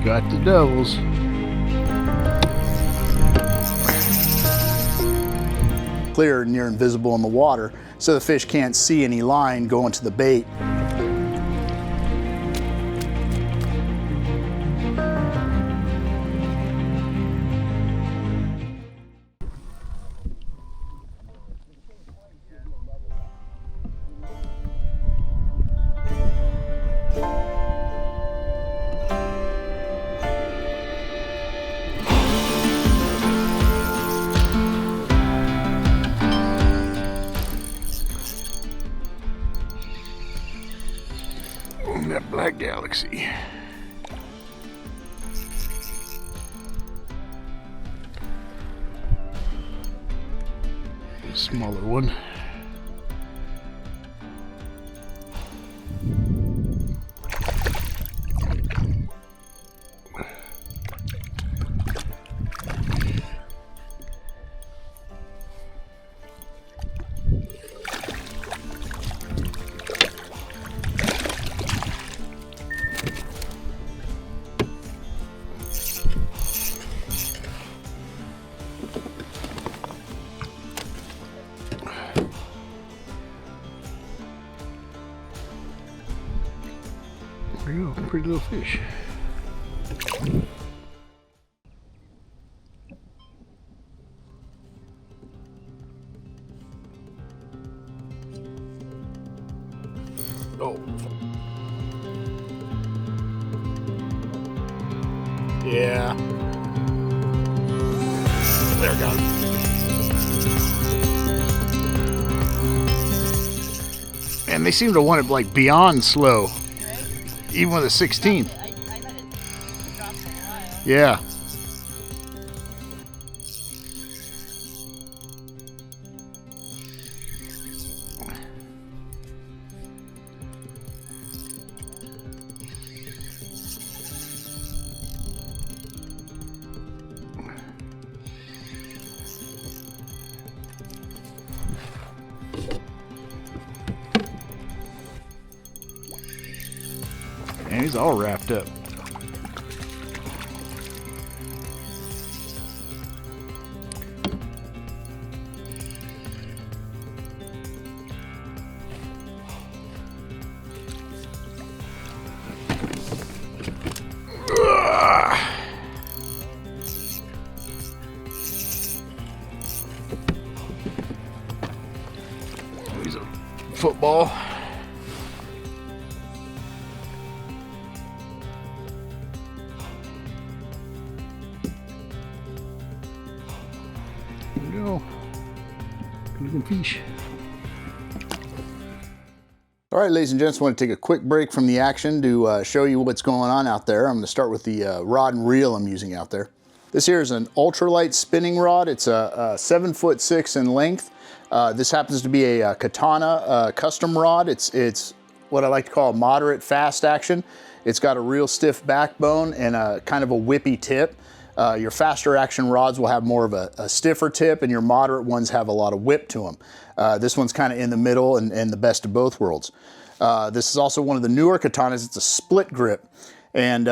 Got the doubles. Clear, near invisible in the water, so the fish can't see any line going to the bait. That black galaxy. A smaller one. There you go, pretty little fish. Oh. Yeah. There we go. And they seem to want it like beyond slow. Even with a 16. Yeah. And he's all wrapped up. He's a football. Go. Looking fish. All right, ladies and gents, I want to take a quick break from the action to show you what's going on out there. I'm going to start with the rod and reel I'm using out there. This here is an ultralight spinning rod. It's a 7'6" in length. This happens to be a Katana custom rod. It's what I like to call a moderate fast action. It's got a real stiff backbone and a kind of a whippy tip. Your faster action rods will have more of a stiffer tip, and your moderate ones have a lot of whip to them. This one's kind of in the middle and the best of both worlds. This is also one of the newer Katanas. It's a split grip. And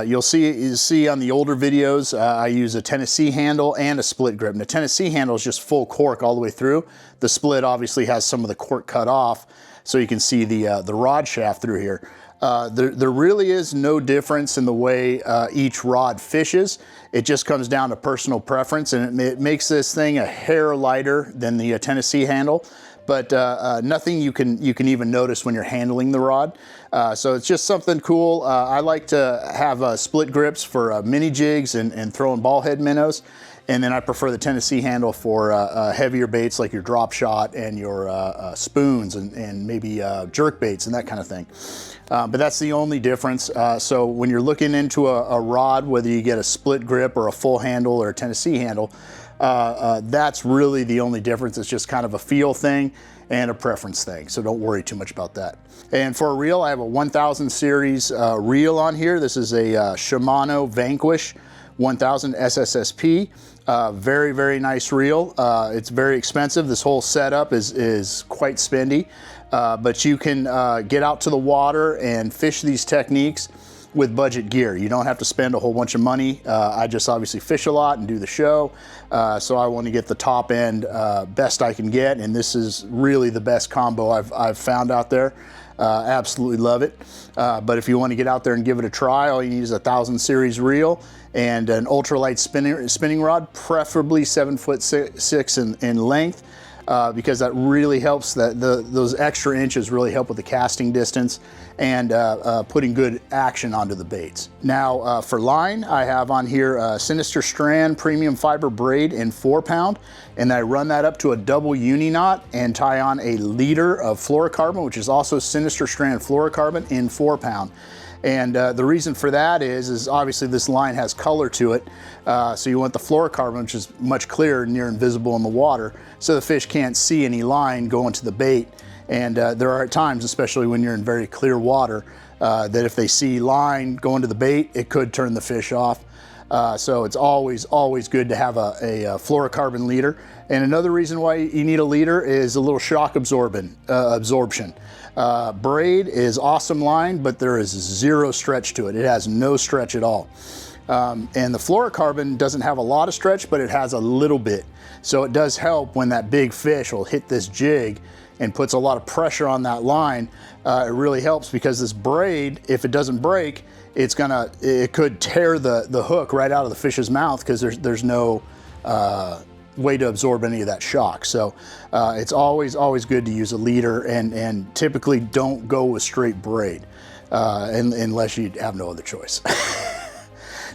you'll see on the older videos, I use a Tennessee handle and a split grip. And the Tennessee handle is just full cork all the way through. The split obviously has some of the cork cut off, so you can see the rod shaft through here. There really is no difference in the way each rod fishes. It just comes down to personal preference, and it makes this thing a hair lighter than the Tennessee handle. But nothing you can even notice when you're handling the rod. So it's just something cool. I like to have split grips for mini jigs and throwing ball head minnows. And then I prefer the Tennessee handle for heavier baits like your drop shot and your spoons and maybe jerk baits and that kind of thing. But that's the only difference. So when you're looking into a rod, whether you get a split grip or a full handle or a Tennessee handle, that's really the only difference. It's just kind of a feel thing and a preference thing. So don't worry too much about that. And for a reel, I have a 1000 series reel on here. This is a Shimano Vanquish 1000 SSSP. Very, very nice reel. It's very expensive. This whole setup is quite spendy, but you can get out to the water and fish these techniques with budget gear. You don't have to spend a whole bunch of money. I just obviously fish a lot and do the show, so I want to get the top end best I can get, and this is really the best combo I've found out there. Absolutely love it. But if you want to get out there and give it a try, all you need is a 1000 series reel and an ultralight spinning rod, preferably 7'6" in length. Because that really helps, those extra inches really help with the casting distance and putting good action onto the baits. Now for line, I have on here a Sinister Strand premium fiber braid in 4-pound, and I run that up to a double uni knot and tie on a liter of fluorocarbon, which is also Sinister Strand fluorocarbon in 4-pound. And the reason for that is obviously this line has color to it. So you want the fluorocarbon, which is much clearer, near invisible in the water, so the fish can't see any line going to the bait. And there are times, especially when you're in very clear water, that if they see line going to the bait, it could turn the fish off. So it's always good to have a fluorocarbon leader. And another reason why you need a leader is a little shock absorption. Braid is awesome line, but there is zero stretch to it. It has no stretch at all. And the fluorocarbon doesn't have a lot of stretch, but it has a little bit. So it does help when that big fish will hit this jig and puts a lot of pressure on that line. It really helps because this braid, if it doesn't break, it could tear the hook right out of the fish's mouth because there's no way to absorb any of that shock. So it's always good to use a leader, and typically don't go with straight braid unless you have no other choice.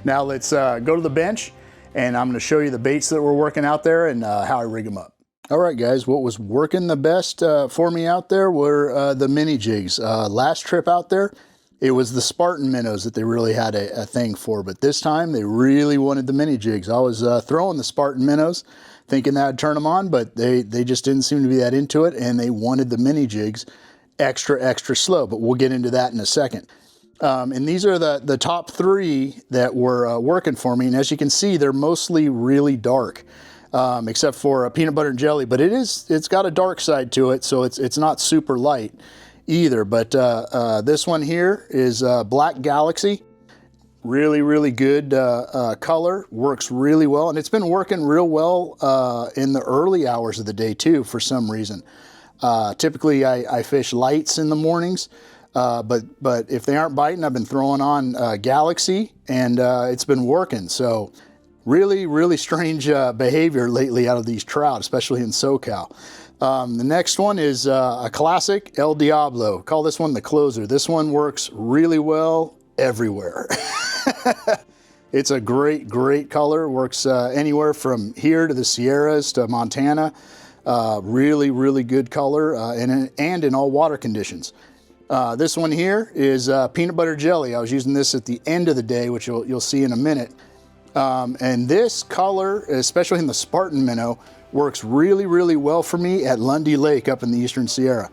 Now let's go to the bench, and I'm going to show you the baits that we're working out there and how I rig them up. All right, guys, what was working the best for me out there were the mini jigs. Last trip out there, it was the Spartan minnows that they really had a thing for, but this time they really wanted the mini jigs. I was throwing the Spartan minnows, thinking that I'd turn them on, but they just didn't seem to be that into it, and they wanted the mini jigs extra slow, but we'll get into that in a second. And these are the top 3 that were working for me, and as you can see, they're mostly really dark, except for peanut butter and jelly, but it's got a dark side to it, so it's not super light either. But this one here is Black Galaxy. Really good color, works really well, and it's been working real well in the early hours of the day too, for some reason. Typically I fish lights in the mornings, but if they aren't biting, I've been throwing on Galaxy, and it's been working. So really strange behavior lately out of these trout, especially in SoCal. The next one is a classic El Diablo. Call this one the closer. This one works really well everywhere. It's a great color. Works anywhere from here to the Sierras to Montana. Really good color, and in all water conditions. This one here is peanut butter jelly. I was using this at the end of the day, which you'll see in a minute. And this color, especially in the Spartan minnow, works really well for me at Lundy Lake up in the Eastern Sierra.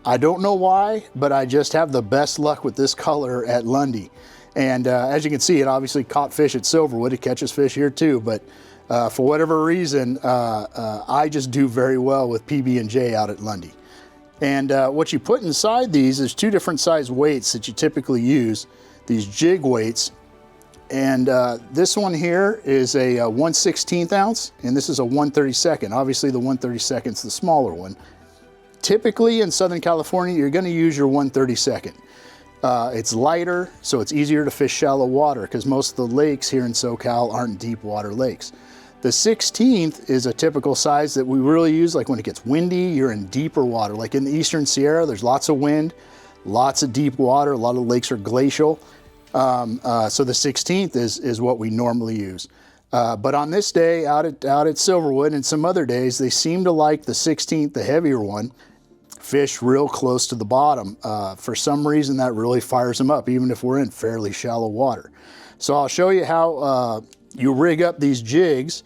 I don't know why, but I just have the best luck with this color at Lundy. And as you can see, it obviously caught fish at Silverwood. It catches fish here too, but for whatever reason, I just do very well with PB&J out at Lundy. And what you put inside these is 2 different size weights that you typically use, these jig weights. And this one here is a 1/16 ounce, and this is a 1/32. Obviously the 1/32 is the smaller one. Typically in Southern California, you're gonna use your 1/32. It's lighter, so it's easier to fish shallow water, because most of the lakes here in SoCal aren't deep water lakes. The 16th is a typical size that we really use like when it gets windy, you're in deeper water. Like in the Eastern Sierra, there's lots of wind, lots of deep water, a lot of lakes are glacial. So the 16th is what we normally use. But on this day out at Silverwood and some other days, they seem to like the 16th, the heavier one, fish real close to the bottom. For some reason that really fires them up, even if we're in fairly shallow water. So I'll show you how you rig up these jigs,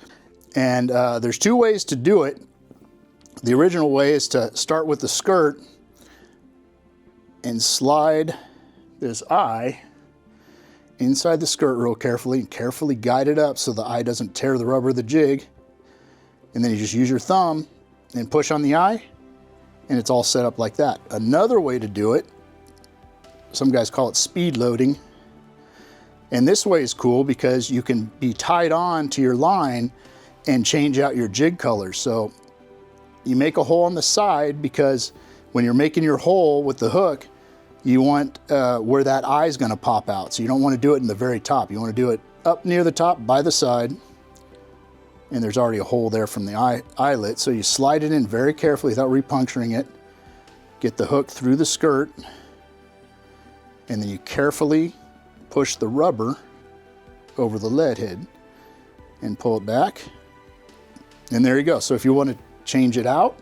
and there's 2 ways to do it. The original way is to start with the skirt and slide this eye inside the skirt real carefully, and carefully guide it up so the eye doesn't tear the rubber of the jig. And then you just use your thumb and push on the eye, and it's all set up like that. Another way to do it, some guys call it speed loading, And this way is cool because you can be tied on to your line and change out your jig colors. So you make a hole on the side because when you're making your hole with the hook, you want where that eye is gonna pop out. So you don't wanna do it in the very top. You wanna do it up near the top by the side. And there's already a hole there from the eyelet. So you slide it in very carefully without repuncturing it. Get the hook through the skirt. And then you carefully push the rubber over the lead head and pull it back. And there you go. So if you want to change it out,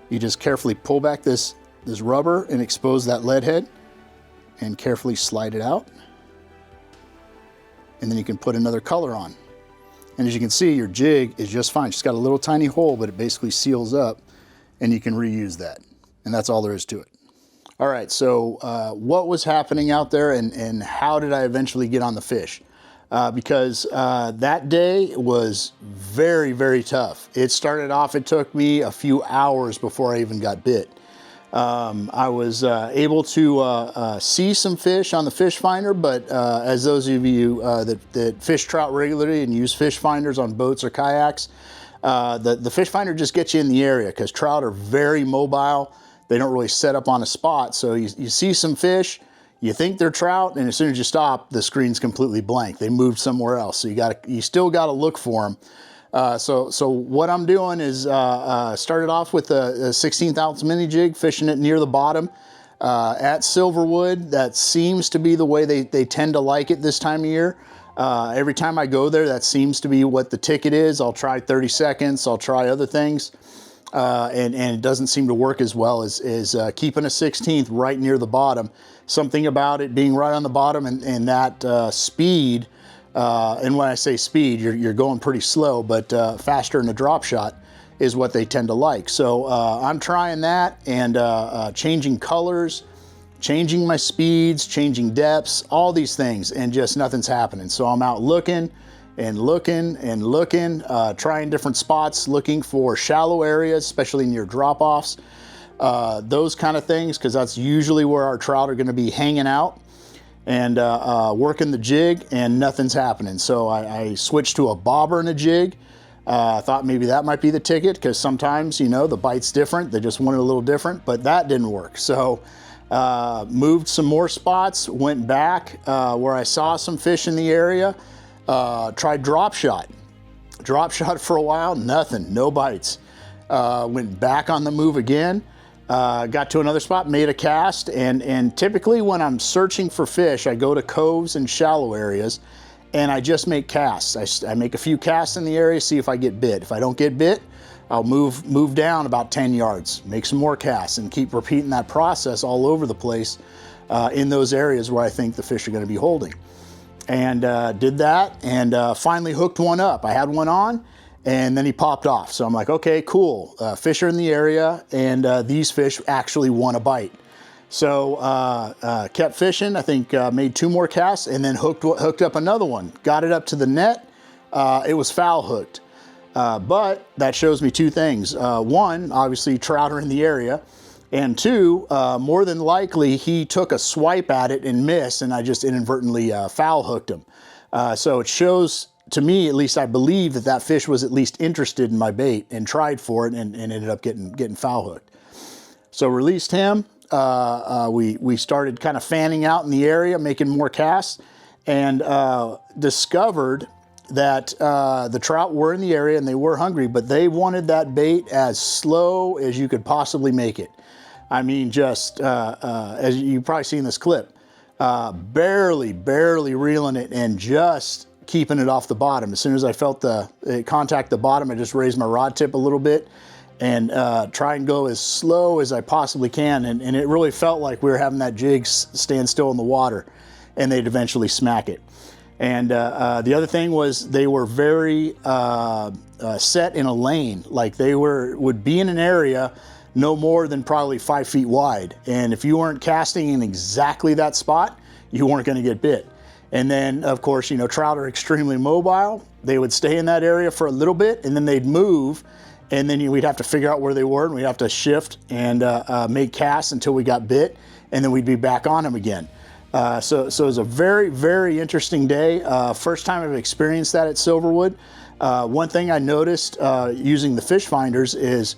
you just carefully pull back this rubber and expose that lead head and carefully slide it out. And then you can put another color on. And as you can see, your jig is just fine. It's got a little tiny hole, but it basically seals up and you can reuse that. And that's all there is to it. All right, so what was happening out there and how did I eventually get on the fish? Because that day was very, very tough. It started off, it took me a few hours before I even got bit. I was able to see some fish on the fish finder, but as those of you that fish trout regularly and use fish finders on boats or kayaks, the fish finder just gets you in the area because trout are very mobile. They don't really set up on a spot. So you see some fish, you think they're trout, and as soon as you stop, the screen's completely blank. They moved somewhere else. So you still got to look for them. So what I'm doing is started off with a 16th ounce mini jig, fishing it near the bottom at Silverwood. That seems to be the way they tend to like it this time of year. Every time I go there, that seems to be what the ticket is. I'll try 30 seconds. I'll try other things. And it doesn't seem to work as well as keeping a 16th right near the bottom. Something about it being right on the bottom and that speed, and when I say speed, you're going pretty slow, but faster in the drop shot is what they tend to like. So I'm trying that and changing colors, changing my speeds, changing depths, all these things, and just nothing's happening. So I'm out looking and looking and looking, trying different spots, looking for shallow areas, especially near drop-offs, those kind of things, because that's usually where our trout are going to be hanging out, and working the jig, and nothing's happening. So I switched to a bobber and a jig. I thought maybe that might be the ticket, because sometimes, you know, the bite's different. They just want it a little different, but that didn't work. So moved some more spots, went back where I saw some fish in the area. Tried drop shot for a while, nothing, no bites. Went back on the move again, got to another spot, made a cast, and typically when I'm searching for fish, I go to coves and shallow areas, and I just make casts. I make a few casts in the area, see if I get bit. If I don't get bit, I'll move down about 10 yards, make some more casts, and keep repeating that process all over the place in those areas where I think the fish are going to be holding. And did that, and finally hooked one up. I had one on, and then he popped off. So I'm like, okay, cool. Fish are in the area, and these fish actually want a bite. So kept fishing. I think made 2 more casts, and then hooked up another one. Got it up to the net. It was foul hooked. But that shows me 2 things. One, obviously trout are in the area. And 2, more than likely, he took a swipe at it and missed, and I just inadvertently foul hooked him. So it shows, to me, at least I believe that fish was at least interested in my bait and tried for it and ended up getting foul hooked. So released him. We started kind of fanning out in the area, making more casts, and discovered that the trout were in the area and they were hungry, but they wanted that bait as slow as you could possibly make it. I mean, just as you've probably seen this clip, barely reeling it and just keeping it off the bottom. As soon as I felt it contact the bottom, I just raised my rod tip a little bit and try and go as slow as I possibly can. And it really felt like we were having that jig stand still in the water, and they'd eventually smack it. And the other thing was they were very set in a lane. Like they would be in an area no more than probably 5 feet wide. And if you weren't casting in exactly that spot, you weren't going to get bit. And then, of course, you know, trout are extremely mobile. They would stay in that area for a little bit, and then they'd move, and then we'd have to figure out where they were, and we'd have to shift and make casts until we got bit, and then we'd be back on them again. So it was a very, very interesting day. First time I've experienced that at Silverwood. One thing I noticed using the fish finders is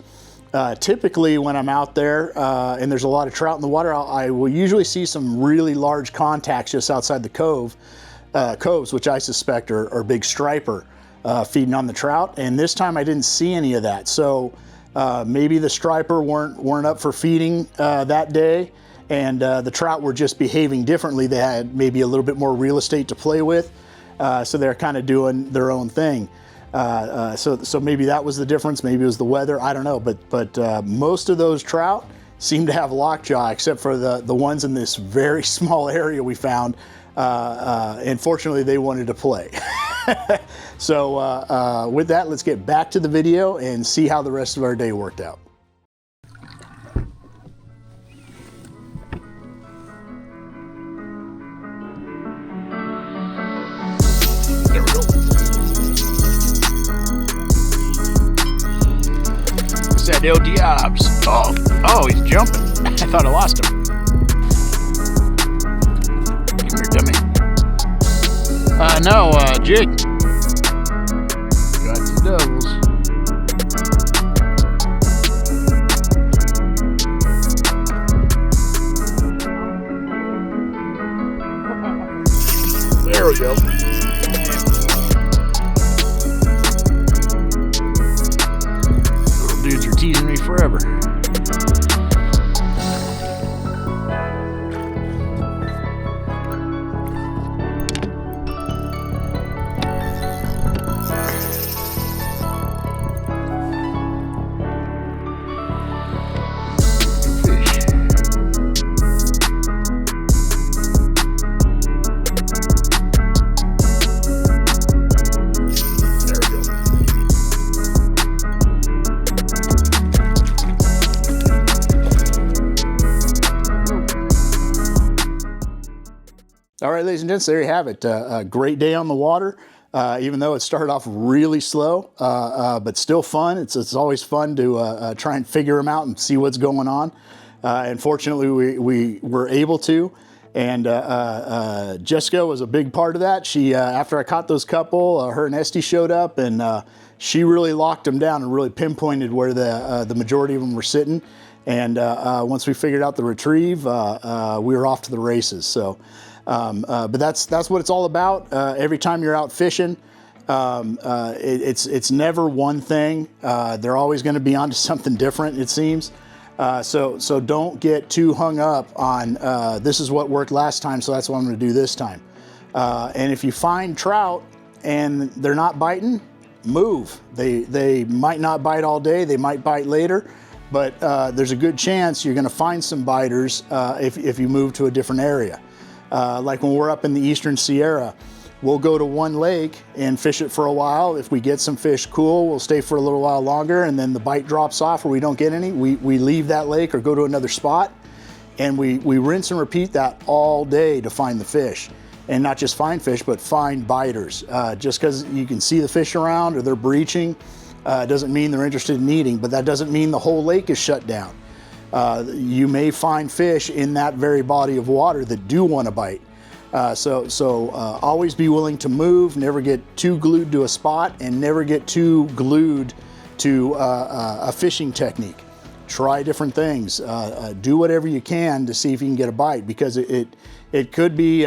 typically when I'm out there and there's a lot of trout in the water, I will usually see some really large contacts just outside the coves, which I suspect are big striper feeding on the trout. And this time I didn't see any of that. So maybe the striper weren't up for feeding that day, and the trout were just behaving differently. They had maybe a little bit more real estate to play with, so they're kind of doing their own thing. So maybe that was the difference. Maybe it was the weather. I don't know. But most of those trout seem to have lockjaw, except for the ones in this very small area we found. And fortunately, they wanted to play. So with that, let's get back to the video and see how the rest of our day worked out. There we go. Said El Diabs. Oh, he's jumping. I thought I lost him. Come here, dummy. No, jig. Got the doubles. There we go. Little dudes are teasing me forever. All right, ladies and gents, there you have it. A great day on the water, even though it started off really slow, but still fun. It's always fun to try and figure them out and see what's going on. And fortunately, we were able to. And Jessica was a big part of that. She, after I caught those couple, her and Esty showed up, and she really locked them down and really pinpointed where the majority of them were sitting. And once we figured out the retrieve, we were off to the races. So. But that's what it's all about. Every time you're out fishing, it's never one thing. They're always going to be onto something different, it seems. So don't get too hung up on this is what worked last time, so that's what I'm going to do this time. And if you find trout and they're not biting, move. They might not bite all day. They might bite later. But there's a good chance you're going to find some biters if you move to a different area. Like when we're up in the Eastern Sierra, we'll go to one lake and fish it for a while. If we get some fish, cool, we'll stay for a little while longer, and then the bite drops off or we don't get any, we leave that lake or go to another spot, and we rinse and repeat that all day to find the fish. And not just find fish, but find biters. Just because you can see the fish around or they're breaching doesn't mean they're interested in eating, but that doesn't mean the whole lake is shut down. You may find fish in that very body of water that do want to bite. So always be willing to move, never get too glued to a spot, and never get too glued to a fishing technique. Try different things. Do whatever you can to see if you can get a bite, because it could be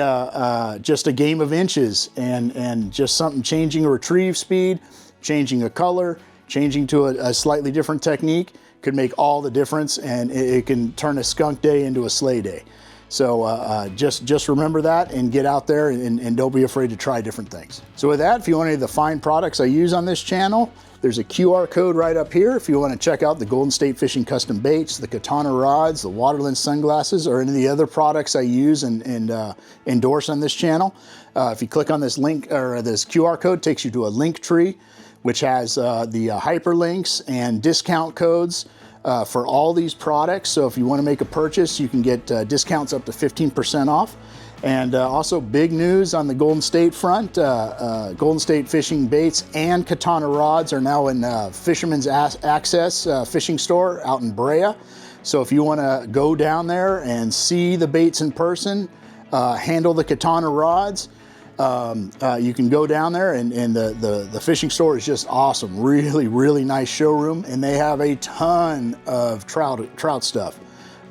just a game of inches and just something changing a retrieve speed, changing a color, changing to a slightly different technique could make all the difference, and it can turn a skunk day into a sleigh day. So just remember that and get out there and don't be afraid to try different things. So with that, if you want any of the fine products I use on this channel, there's a QR code right up here if you want to check out the Golden State Fishing custom baits, the katana rods, the water lens sunglasses, or any of the other products I use and endorse on this channel. If you click on this link, or this QR code, takes you to a link tree, which has the hyperlinks and discount codes for all these products. So if you want to make a purchase, you can get discounts up to 15% off. And also big news on the Golden State front, Golden State Fishing baits and katana rods are now in Fisherman's Access fishing store out in Brea. So if you want to go down there and see the baits in person, handle the katana rods, you can go down there, and the fishing store is just awesome. Really, really nice showroom, and they have a ton of trout stuff.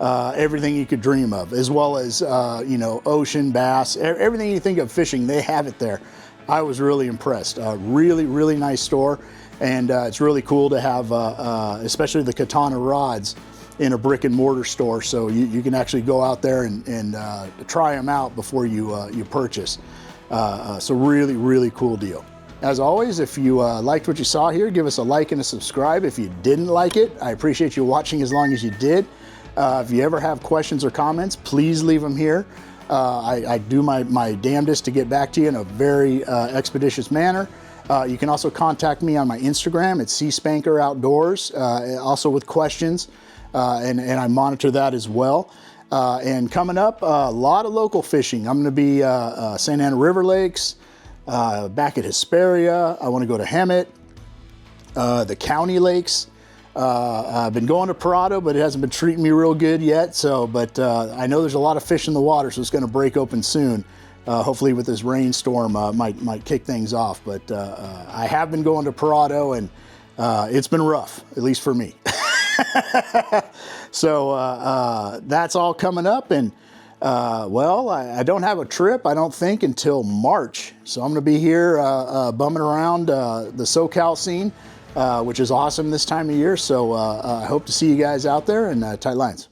Everything you could dream of, as well as you know, ocean bass, everything you think of fishing, they have it there. I was really impressed. Really, really nice store, and it's really cool to have, especially the katana rods, in a brick and mortar store, so you can actually go out there and try them out before you purchase. So really, really cool deal. As always, if you liked what you saw here, give us a like and a subscribe. If you didn't like it, I appreciate you watching as long as you did. If you ever have questions or comments, please leave them here. I do my damnedest to get back to you in a very expeditious manner. You can also contact me on my Instagram. It's Spanker Outdoors, also with questions, and I monitor that as well. And coming up, a lot of local fishing. I'm going to be St. Anna River Lakes, back at Hesperia. I want to go to Hemet, the county lakes. I've been going to Parado, but it hasn't been treating me real good yet. So, but I know there's a lot of fish in the water, so it's going to break open soon. Hopefully, with this rainstorm, might kick things off. But I have been going to Parado, and it's been rough, at least for me. So that's all coming up, and well, I don't have a trip, I don't think, until March. So I'm going to be here bumming around the SoCal scene, which is awesome this time of year. So I hope to see you guys out there, and tight lines.